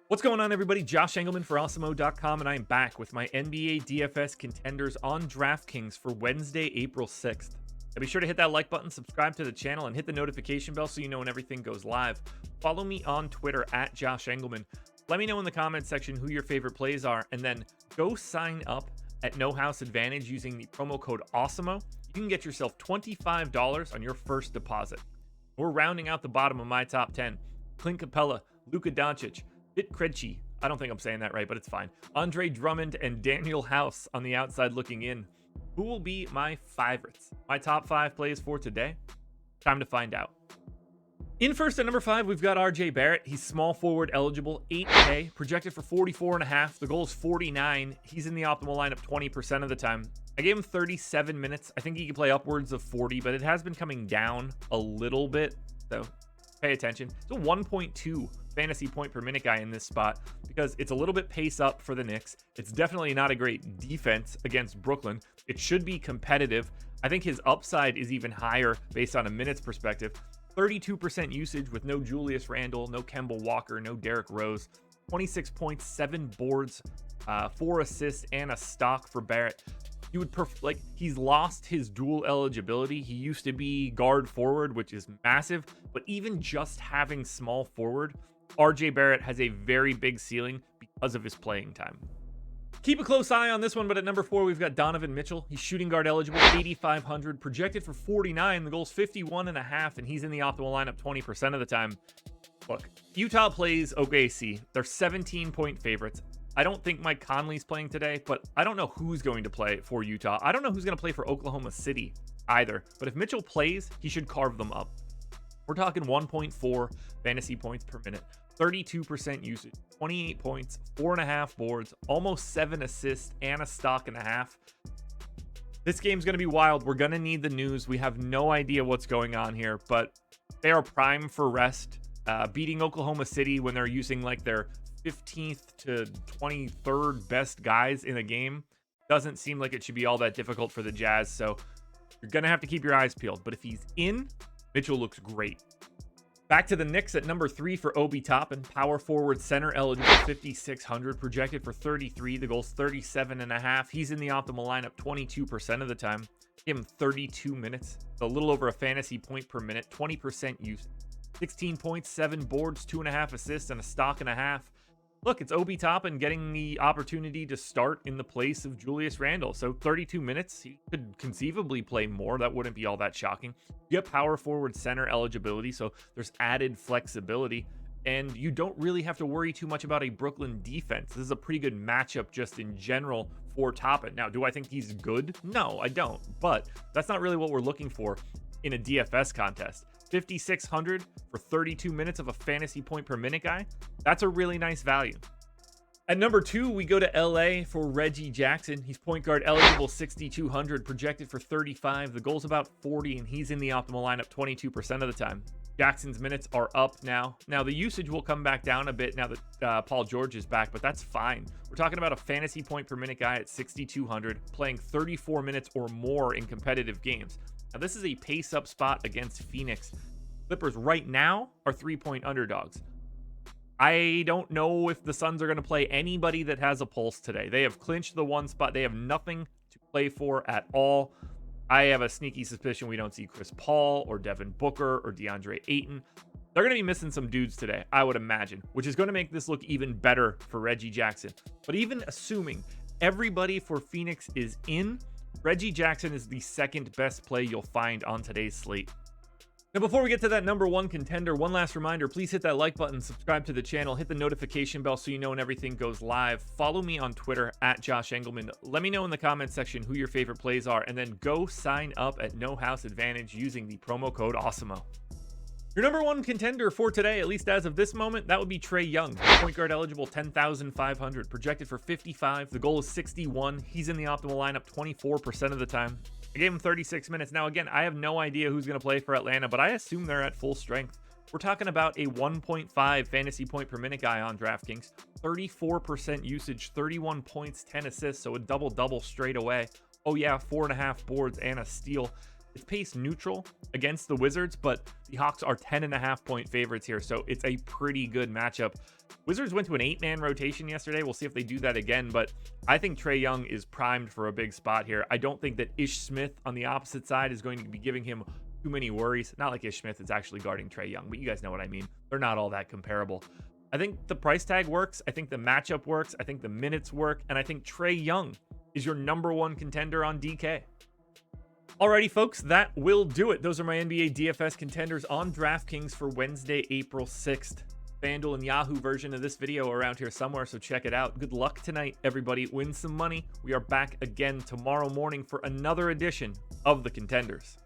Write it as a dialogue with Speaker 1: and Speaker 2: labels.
Speaker 1: What's going on, everybody? Josh Engleman for Awesemo.com, and I am back with my NBA DFS contenders on DraftKings for Wednesday, April 6th. Now be sure to hit that like button, subscribe to the channel, and hit the notification bell so you know when everything goes live. Follow me on Twitter at Josh Engleman. Let me know in the comments section who your favorite plays are, and then go sign up at No House Advantage using the promo code Awesemo. You can get yourself $25 on your first deposit. We're rounding out the bottom of my top 10. Clint Capella, Luka Doncic, Vit Krejci, I don't think I'm saying that right, but it's fine. Andre Drummond and Daniel House on the outside looking in. Who will be my favorites? My top 5 plays for today? Time to find out. In first at number 5, we've got RJ Barrett. He's small forward eligible, 8K, projected for 44.5. The goal is 49. He's in the optimal lineup 20% of the time. I gave him 37 minutes. I think he can play upwards of 40, but it has been coming down a little bit, so pay attention. It's a 1.2 fantasy point per minute guy in this spot because it's a little bit pace up for the Knicks. It's definitely not a great defense against Brooklyn. It should be competitive. I think his upside is even higher based on a minutes perspective. 32% usage with no Julius Randle, no Kemba Walker, no Derrick Rose. 26 points, 7 boards, 4 assists, and a stock for Barrett. You would he's lost his dual eligibility. He used to be guard forward, which is massive, but even just having small forward, RJ Barrett has a very big ceiling because of his playing time. Keep a close eye on this one, but at number 4, we've got Donovan Mitchell. He's shooting guard eligible, 8,500, projected for 49. The goal's 51.5, and he's in the optimal lineup 20% of the time. Look, Utah plays OKC. They're 17-point favorites. I don't think Mike Conley's playing today, but I don't know who's going to play for Utah. I don't know who's going to play for Oklahoma City either. But if Mitchell plays, he should carve them up. We're talking 1.4 fantasy points per minute, 32% usage, 28 points, 4.5 boards, almost 7 assists, and a stock and a half. This game's going to be wild. We're going to need the news. We have no idea what's going on here, but they are prime for rest. Beating Oklahoma City when they're using like their 15th to 23rd best guys in a game doesn't seem like it should be all that difficult for the Jazz. So you're going to have to keep your eyes peeled. But if he's in, Mitchell looks great. Back to the Knicks at number 3 for Obi Toppin. Power forward center eligible, 5,600, projected for 33. The goal's 37.5. He's in the optimal lineup 22% of the time. Give him 32 minutes, a little over a fantasy point per minute, 20% use. 16 points, 7 boards, 2.5 assists, and a stock and a half. Look, it's Obi Toppin getting the opportunity to start in the place of Julius Randle. So 32 minutes, he could conceivably play more. That wouldn't be all that shocking. You have power forward center eligibility, so there's added flexibility. And you don't really have to worry too much about a Brooklyn defense. This is a pretty good matchup just in general for Toppin. Now, do I think he's good? No, I don't. But that's not really what we're looking for in a DFS contest. 5,600 for 32 minutes of a fantasy point per minute guy. That's a really nice value. At number 2, we go to LA for Reggie Jackson. He's point guard eligible, 6,200, projected for 35. The goal's about 40, and he's in the optimal lineup 22% of the time. Jackson's minutes are up now. Now, the usage will come back down a bit now that Paul George is back, but that's fine. We're talking about a fantasy point per minute guy at 6,200, playing 34 minutes or more in competitive games. Now, this is a pace-up spot against Phoenix. Clippers right now are 3-point underdogs. I don't know if the Suns are going to play anybody that has a pulse today. They have clinched the 1 spot. They have nothing to play for at all. I have a sneaky suspicion we don't see Chris Paul or Devin Booker or DeAndre Ayton. They're going to be missing some dudes today, I would imagine, which is going to make this look even better for Reggie Jackson. But even assuming everybody for Phoenix is in, Reggie Jackson is the second best play you'll find on today's slate. Now, before we get to that number 1 contender, one last reminder, please hit that like button, subscribe to the channel, hit the notification bell so you know when everything goes live. Follow me on Twitter at Josh Engleman. Let me know in the comments section who your favorite plays are, and then go sign up at No House Advantage using the promo code Awesemo. Your number 1 contender for today, at least as of this moment, that would be Trae Young. Point guard eligible, 10,500, projected for 55. The goal is 61. He's in the optimal lineup 24% of the time. I gave him 36 minutes. Now, again, I have no idea who's going to play for Atlanta, but I assume they're at full strength. We're talking about a 1.5 fantasy point per minute guy on DraftKings, 34% usage, 31 points, 10 assists, so a double-double straight away. Oh yeah, 4.5 boards and a steal. It's pace neutral against the Wizards, but the Hawks are 10.5-point favorites here, so it's a pretty good matchup. Wizards went to an 8-man rotation yesterday. We'll see if they do that again, but I think Trae Young is primed for a big spot here. I don't think that Ish Smith on the opposite side is going to be giving him too many worries. Not like Ish Smith is actually guarding Trae Young, but you guys know what I mean. They're not all that comparable. I think the price tag works. I think the matchup works. I think the minutes work. And I think Trae Young is your #1 contender on DK. Alrighty, folks, that will do it. Those are my NBA DFS contenders on DraftKings for Wednesday, April 6th. FanDuel and Yahoo version of this video around here somewhere, so check it out. Good luck tonight, everybody. Win some money. We are back again tomorrow morning for another edition of the Contenders.